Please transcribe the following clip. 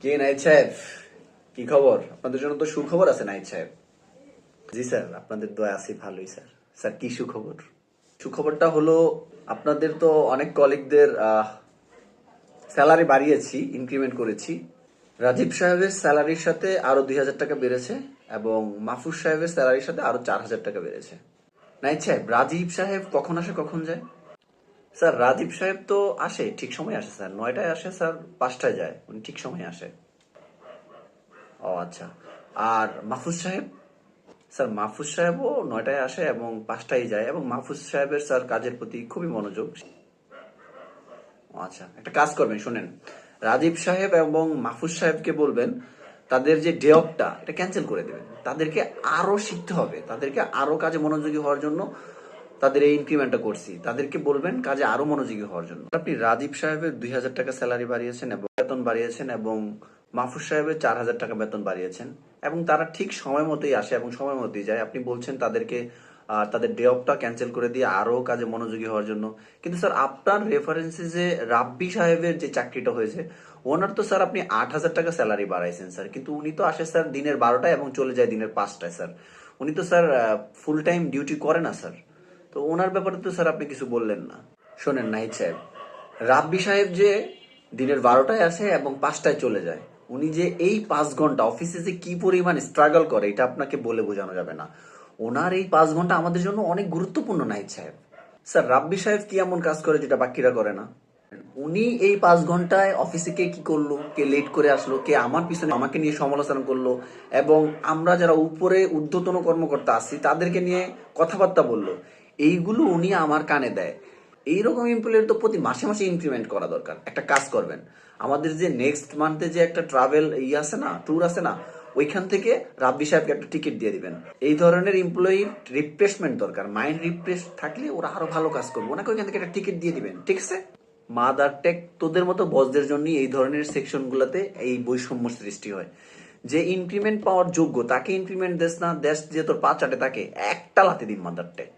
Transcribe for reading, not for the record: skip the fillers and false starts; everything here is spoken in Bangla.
কে নাইট সাহেব, কি খবর? আপনাদের জন্য তো সুখবর আছে নাইট সাহেব। জি স্যার, আপনাদের দয়া আছি ভালোই স্যার। স্যার কি সুখবর? সুখবরটা হলো আপনাদের তো অনেক কলিগদের স্যালারি বাড়িয়েছি, ইনক্রিমেন্ট করেছি। রাজীব সাহেবের স্যালারির সাথে আরো 2,000 টাকা বেড়েছে এবং মাহফুজ সাহেবের স্যালারির সাথে আরো 4,000 টাকা বেড়েছে। নাইট সাহেব, রাজীব সাহেব কখন আসে কখন যায়? স্যার রাজীব সাহেব তো আসে, ঠিক সময় আসে স্যার। 9টায় আসে স্যার, 5টায় যায়। উনি ঠিক সময় আসে। ও আচ্ছা। আর মাহফুজ সাহেব? স্যার মাহফুজ সাহেবও 9টায় আসে এবং 5টায় যায়, এবং মাহফুজ সাহেবের স্যার কাজের প্রতি খুবই মনোযোগ। ও আচ্ছা, একটা কাজ করবেন শোনেন, রাজীব সাহেব এবং মাহফুজ সাহেবকে বলবেন তাদের যে ডে অফটা এটা ক্যান্সেল করে দেবেন। তাদেরকে আরো শিখতে হবে, তাদেরকে আরো কাজে মনোযোগী হওয়ার জন্য তাদের এই ইনক্রিমেন্টটা করছি। তাদেরকে বলবেন কাজে আরো মনোযোগী হওয়ার জন্য। আপনি রাজীব সাহেবের 2,000 টাকা স্যালারি বাড়িয়েছেন এবং বেতন বাড়িয়েছেন, এবং মাহফুজ সাহেবের 4,000 টাকা বেতন বাড়িয়েছেন, এবং তারা ঠিক সময় মতোই আসে এবং সময় মতোই যায়। আপনি বলছেন তাদেরকে তাদের ডে অফটা ক্যান্সেল করে দিয়ে আরো কাজে মনোযোগী হওয়ার জন্য। কিন্তু স্যার আপনার রেফারেন্সে যে রাব্বি সাহেবের যে চাকরিটা হয়েছে, ওনার তো স্যার আপনি 8,000 টাকা স্যালারি বাড়াইছেন স্যার, কিন্তু উনি তো আসে স্যার দিনের 12টায় এবং চলে যায় দিনের 5টায় স্যার। উনি তো স্যার ফুল টাইম ডিউটি করে না স্যার। তো ওনার ব্যাপারে তো স্যার আপনি কিছু বললেন না। শোনেন নাহিদ সাহেব, রাব্বি সাহেব যে দিনের 12টায় আসে এবং 5টায় চলে যায়, উনি যে এই 5 ঘন্টা অফিসে যে কি পরিমাণ স্ট্রাগল করে এটা আপনাকে বলে বোঝানো যাবে না। ওনার এই 5 ঘন্টা আমাদের জন্য অনেক গুরুত্বপূর্ণ নাহিদ সাহেব। স্যার রাব্বি সাহেব কি এমন কাজ করে যেটা বাকিরা করে না? উনি এই 5 ঘন্টায় অফিসে কে কি করলো, কে লেট করে আসলো, কে আমার পিছনে আমাকে নিয়ে সমালোচনা করলো, এবং আমরা যারা উপরে ঊর্ধ্বতন কর্মকর্তা আছি তাদেরকে নিয়ে কথাবার্তা বললো, এইগুলো উনি আমার কানে দেয়। এইরকম এমপ্লয়ের তো প্রতি মাসে মাসে ইনক্রিমেন্ট করা দরকার। একটা কাজ করবেন, আমাদের যে নেক্সট মান্থে যে একটা ট্রাভেল আছে না, ট্যুর আছে না, ওইখান থেকে রাব্বি সাহেবকে একটা টিকিট দিয়ে দিবেন। এই ধরনের এমপ্লয়ির রিফ্রেশমেন্ট দরকার। মাইন্ড রিফ্রেশ থাকলে ওরা আরো ভালো কাজ করবে। ওনাকে ওইখান থেকে একটা টিকিট দিয়ে দিবেন, ঠিক আছে? মাদার টেক তোদের মতো বসদের জন্য এই ধরনের সেকশন গুলাতে এই বৈষম্য সৃষ্টি হয়। যে ইনক্রিমেন্ট পাওয়ার যোগ্য তাকে ইনক্রিমেন্ট দেশ না, দেশ যে তোর পা চাটে তাকে একটা লাথি দিন মাদার টেক।